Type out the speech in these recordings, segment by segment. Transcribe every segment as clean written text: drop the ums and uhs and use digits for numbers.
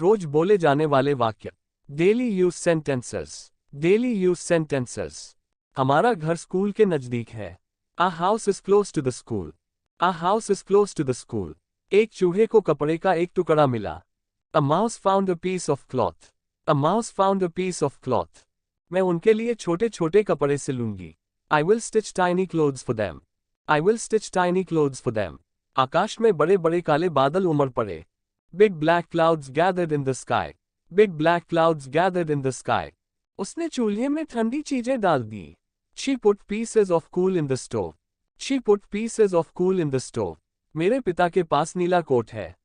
रोज बोले जाने वाले वाक्य। Daily use sentences. Daily use sentences. हमारा घर स्कूल के नजदीक है। A house is close to the school. A house is close to the school. एक चूहे को कपड़े का एक टुकड़ा मिला। A mouse found a piece of cloth. A mouse found a piece of cloth. मैं उनके लिए छोटे छोटे कपड़े सिलूंगी। I will stitch tiny clothes for them. I will stitch tiny clothes for them. आकाश में बड़े बड़े काले बादल उमड़ पड़े। Big black clouds gathered in the sky. Big black clouds gathered in the sky. उसने चूल्हे में ठंडी चीजें डाल दी। She put pieces of cool in the stove. She put pieces of cool in the stove. मेरे पिता के पास नीला कोट है।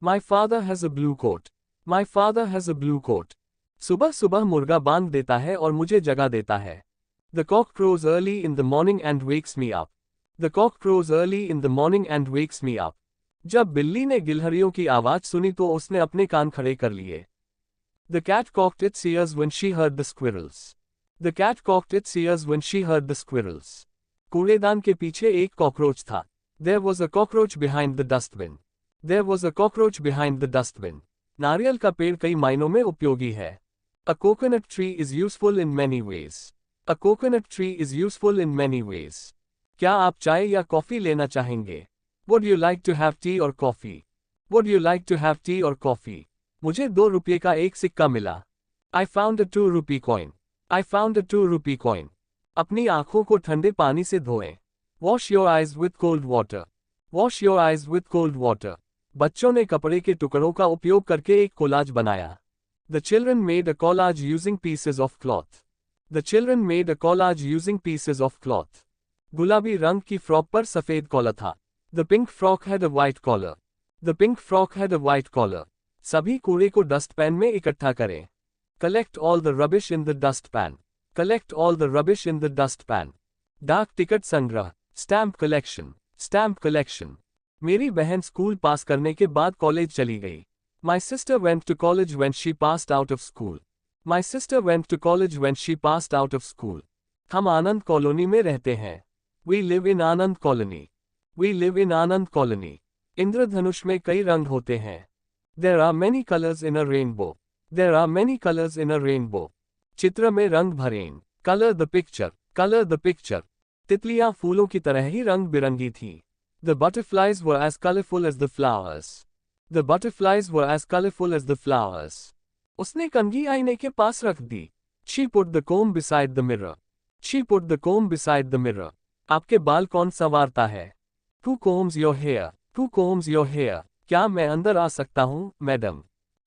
My father has a blue coat. My father has a blue coat. सुबह सुबह मुर्गा बांध देता है और मुझे जगा देता है। The cock crows early in the morning and wakes me up. The cock crows early in the morning and wakes me up. जब बिल्ली ने गिलहरियों की आवाज सुनी तो उसने अपने कान खड़े कर लिए। The cat cocked its ears when she heard the squirrels. The cat cocked its ears when she heard the squirrels. कूड़ेदान के पीछे एक कॉकरोच था। There was a cockroach behind the dustbin. There was a cockroach behind the dustbin. नारियल का पेड़ कई मायनों में उपयोगी है। A coconut tree is useful in many ways. A coconut tree is useful in many ways. क्या आप चाय या कॉफी लेना चाहेंगे? Would you like to have tea or coffee? Would you like to have tea or coffee? मुझे 2 रुपये का एक सिक्का मिला। I found a 2 rupee coin. I found a 2 rupee coin. अपनी आंखों को ठंडे पानी से धोएं। Wash your eyes with cold water. Wash your eyes with cold water. बच्चों ने कपड़े के टुकड़ों का उपयोग करके एक कोलाज बनाया। The children made a collage using pieces of cloth. The children made a collage using pieces of cloth. गुलाबी रंग की फ्रॉक पर सफेद कॉलर था। The pink frock had a white collar. The pink frock had a white collar. सभी कूड़े को dustpan में इकट्ठा करें। Collect all the rubbish in the dustpan. Collect all the rubbish in the dustpan. डाक टिकट संग्रह। Stamp collection. Stamp collection. मेरी बहन स्कूल पास करने के बाद कॉलेज चली गई। My sister went to college when she passed out of school. My sister went to college when she passed out of school. हम आनंद कॉलोनी में रहते हैं। We live in Anand colony. We live in Anand colony. इंद्रधनुष में कई रंग होते हैं। There are many colors in a rainbow. There are many colors in a rainbow. चित्र में रंग भरें। Color the picture. Color the picture. तितलियां फूलों की तरह ही रंग बिरंगी थीं। The butterflies were as colorful as the flowers. The butterflies were as colorful as the flowers. उसने कंघी आईने के पास रख दी। She put the comb beside the mirror. She put the comb beside the mirror. आपके बाल कौन संवारता है? Who combs your hair? Who combs your hair? क्या मैं अंदर आ सकता हूँ, madam?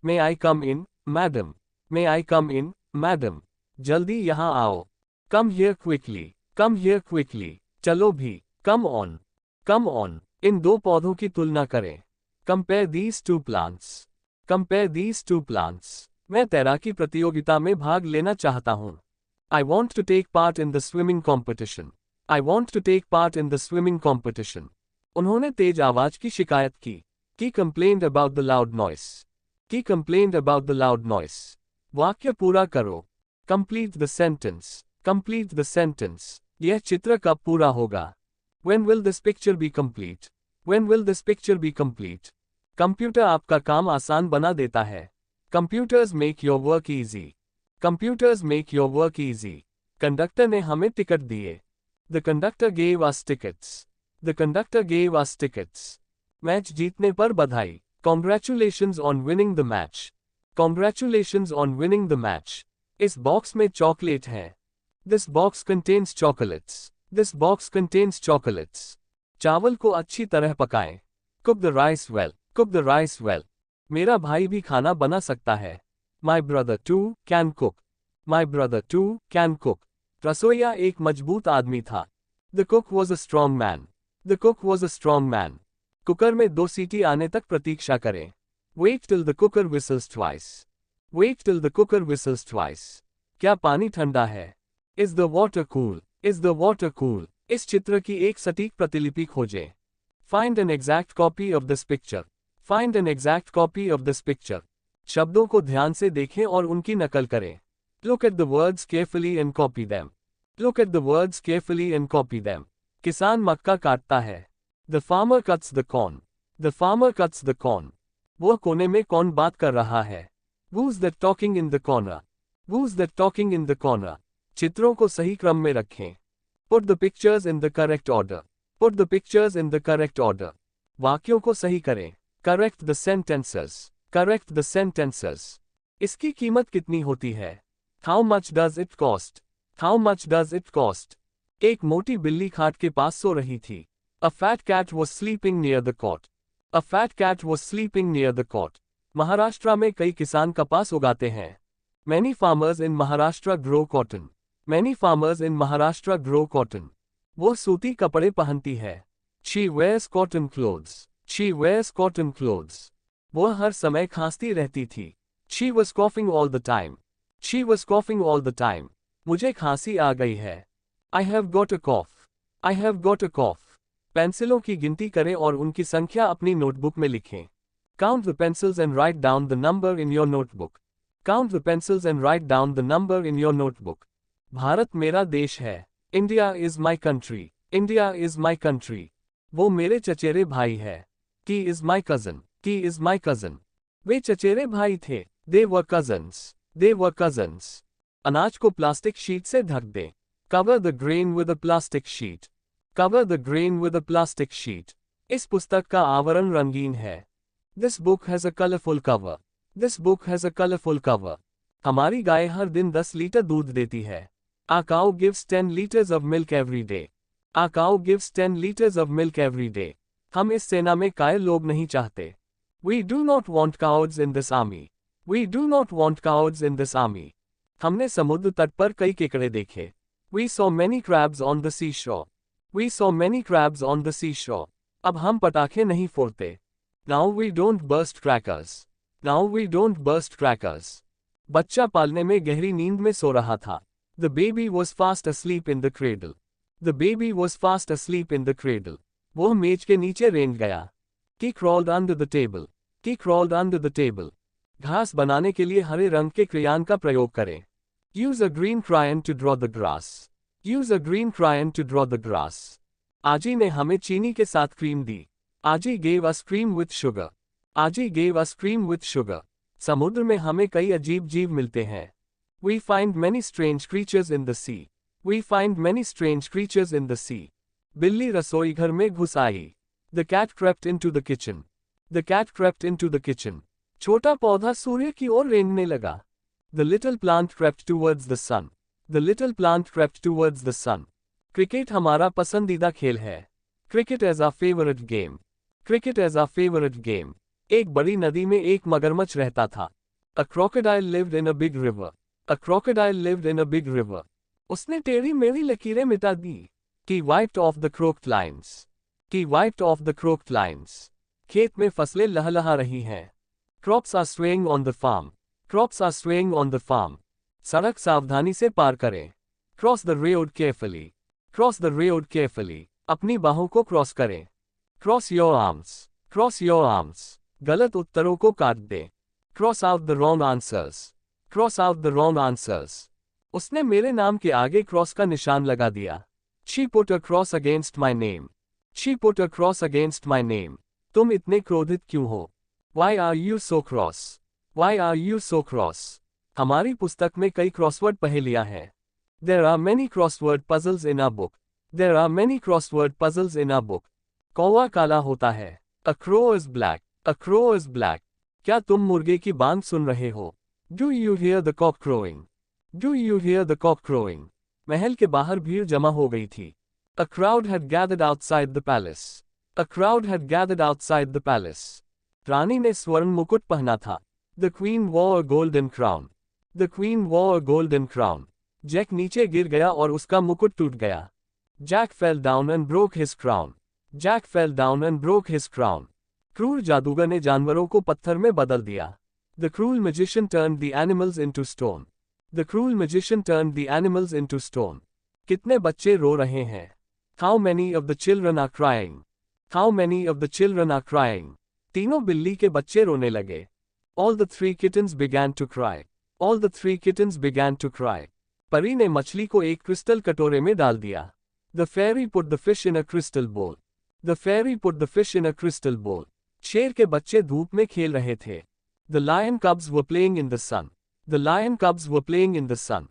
May I come in, madam? May I come in, madam? जल्दी यहाँ आओ। Come here quickly. Come here quickly. चलो भी। Come on. Come on. इन दो पौधों की तुलना करें। Compare these two plants. Compare these two plants. मैं तैराकी प्रतियोगिता में भाग लेना चाहता हूँ। I want to take part in the swimming competition. I want to take part in the swimming competition. उन्होंने तेज आवाज की शिकायत की। He complained about the loud noise. He complained about the loud noise. वाक्य पूरा करो। Complete the sentence. Complete the sentence. यह चित्र कब पूरा होगा? When will this picture be complete? When will this picture be complete? Computer आपका काम आसान बना देता है। Computers make your work easy. Computers make your work easy. Conductor ने हमें टिकट दिए। The conductor gave us tickets. The conductor gave us tickets. Match जीतने पर बधाई। Congratulations on winning the match. Congratulations on winning the match. इस box में chocolate है। This box contains chocolates. This box contains chocolates. चावल को अच्छी तरह पकाएं। Cook the rice well. Cook the rice well. मेरा भाई भी खाना बना सकता है। My brother too can cook. My brother too can cook. रसोइया एक मजबूत आदमी था। The cook was a strong man. The cook was a strong man. Cooker में 2 सीटी आने तक प्रतीक्षा करें। Wait till the cooker whistles twice. Wait till the cooker whistles twice. क्या पानी ठंडा है? Is the water cool? Is the water cool? इस चित्र की एक सटीक प्रतिलिपि खोजें। Find an exact copy of this picture. Find an exact copy of this picture. शब्दों को ध्यान से देखें और उनकी नकल करें। Look at the words carefully and copy them. Look at the words carefully and copy them. किसान मक्का काटता है। The farmer cuts the corn. The farmer cuts the corn. वह कोने में कौन बात कर रहा है? Who's that talking in the corner? Who's that talking in the corner? चित्रों को सही क्रम में रखें. Put the pictures in the correct order. Put the pictures in the correct order. वाक्यों को सही करें. Correct the sentences. Correct the sentences. इसकी कीमत कितनी होती है? How much does it cost? How much does it cost? एक मोटी बिल्ली खाट के पास सो रही थी. A fat cat was sleeping near the cot. A fat cat was sleeping near the cot. Maharashtra में कई किसान कपास उगाते हैं. Many farmers in Maharashtra grow cotton. Many farmers in Maharashtra grow cotton. वो सूती कपड़े पहनती है. She wears cotton clothes. She wears cotton clothes. वो हर समय खांसती रहती थी. She was coughing all the time. She was coughing all the time. मुझे खांसी आ गई है. I have got a cough. I have got a cough. पेंसिलों की गिनती करें और उनकी संख्या अपनी नोटबुक में लिखें. Count the pencils and write down the number in your notebook. Count the pencils and write down the number in your notebook. Bharat मेरा देश है. India is my country. India is my country. वो मेरे चचेरे भाई है. He is my cousin. He is my cousin. वे चचेरे भाई थे. They were cousins. They were cousins. अनाज को प्लास्टिक शीट से ढक दें. Cover the grain with a plastic sheet. Cover the grain with a plastic sheet. इस पुस्तक का आवरण रंगीन है. This book has a colorful cover. This book has a colorful cover. हमारी गाय हर दिन 10 लीटर दूध देती है. Our cow gives 10 liters of milk every day. Our cow gives 10 liters of milk every day. हम इस सेना में कायर लोग नहीं चाहते. We do not want cowards in this army. We do not want cowards in this army. हमने समुद्र तट पर कई केकड़े देखे. We saw many crabs on the seashore. We saw many crabs on the seashore. अब हम पटाखे नहीं फोड़ते. Now we don't burst crackers. Now we don't burst crackers. बच्चा पालने में गहरी नींद में सो रहा था. The baby was fast asleep in the cradle. The baby was fast asleep in the cradle. वो मेज के नीचे रेंग गया. He crawled under the table. He crawled under the table. घास बनाने के लिए हरे रंग के क्रेयॉन का प्रयोग करें. Use a green crayon to draw the grass. Use a green crayon to draw the grass. आजी ने हमें चीनी के साथ cream the. Aji gave us cream with sugar. Aji gave us cream with sugar. समुद्र में हमें कई अजीब जीव मिलते हैं. We find many strange creatures in the sea. We find many strange creatures in the sea. बिल्ली रसोई घर में घुस आई. The cat crept into the kitchen. The cat crept into the kitchen. छोटा पौधा सूर्य की ओर रेंगने लगा. The little plant crept towards the sun. The little plant crept towards the sun. Cricket हमारा पसंदीदा खेल है. Cricket is our favorite game. Cricket is our favorite game. एक बड़ी नदी में एक मगरमच्छ रहता था. A crocodile lived in a big river. A crocodile lived in a big river. उसने टेढ़ी मेढ़ी लकीरें मिटा दी. He wiped off the crooked lines. He wiped off the crooked lines. खेत में फसलें लहलहा रही हैं. Crops are swaying on the farm. Crops are swaying on the farm. सड़क सावधानी से पार करें. Cross the road carefully. Cross the road carefully. अपनी बाहों को क्रॉस करें. Cross your arms. Cross your arms. गलत उत्तरों को काट दें. Cross out the wrong answers. Cross out the wrong answers. उसने मेरे नाम के आगे क्रॉस का निशान लगा दिया. She put a cross against my name. She put a cross against my name. तुम इतने क्रोधित क्यों हो? Why are you so cross? Why are you so cross? हमारी पुस्तक में कई क्रॉसवर्ड पहेलियां हैं. There are many crossword puzzles in our book. There are many crossword puzzles in our book. कौवा काला होता है. A crow is black. A crow is black. क्या तुम मुर्गे की बांग सुन रहे हो? Do you hear the cock crowing? Do you hear the cock crowing? महल के बाहर भीड़ जमा हो गई थी. A crowd had gathered outside the palace. A crowd had gathered outside the palace. रानी ने स्वर्ण मुकुट पहना था. The queen wore a golden crown. The queen wore a golden crown. Jack नीचे गिर गया और उसका मुकुट टूट गया. Jack fell down and broke his crown. Jack fell down and broke his crown. क्रूर जादूगर ने जानवरों को पत्थर में बदल दिया. The cruel magician turned the animals into stone. The cruel magician turned the animals into stone. कितने बच्चे रो रहे हैं? How many of the children are crying? How many of the children are crying? तीनों बिल्ली के बच्चे रोने लगे. All the three kittens began to cry. All the three kittens began to cry. परी ने मछली को एक क्रिस्टल कटोरे में डाल दिया. The fairy put the fish in a crystal bowl. The fairy put the fish in a crystal bowl. शेर के बच्चे धूप में खेल रहे थे. The lion cubs were playing in the sun. The lion cubs were playing in the sun.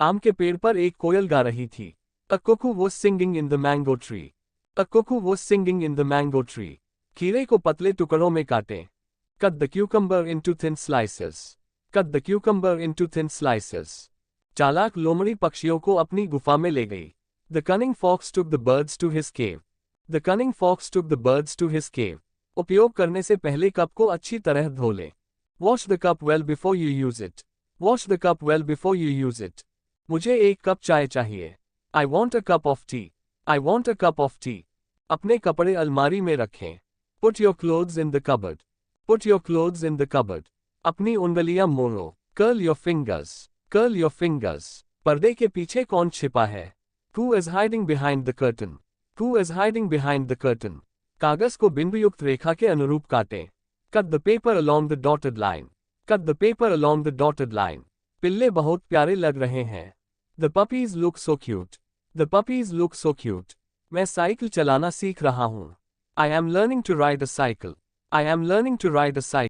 आम के पेड़ पर एक कोयल गा रही थी. A cuckoo was singing in the mango tree. A cuckoo was singing in the mango tree. खीरे को पतले टुकड़ों में काटें. Cut the cucumber into thin slices. Cut the cucumber into thin slices. चालाक लोमड़ी पक्षियों को अपनी गुफा में ले गई. The cunning fox took the birds to his cave. The cunning fox took the birds to his cave. उपयोग करने से पहले कप को अच्छी तरह धो लें. Wash the cup well before you use it. Wash the cup well before you use it. मुझे एक कप चाय चाहिए. I want a cup of tea. I want a cup of tea. अपने कपड़े अलमारी में रखें. Put your clothes in the cupboard. Put your clothes in the cupboard. अपनी उंगलियां मोड़ो. Curl your fingers. Curl your fingers. पर्दे के पीछे कौन छिपा है? Who is hiding behind the curtain? Who is hiding behind the curtain? कागज को बिंदुयुक्त रेखा के अनुरूप काटें. Cut the paper along the dotted line. Cut the paper along the dotted line. पिल्ले बहुत प्यारे लग रहे हैं. The puppies look so cute. The puppies look so cute. मैं साइकिल चलाना सीख रहा हूँ. I am learning to ride a cycle. I am learning to ride a cycle.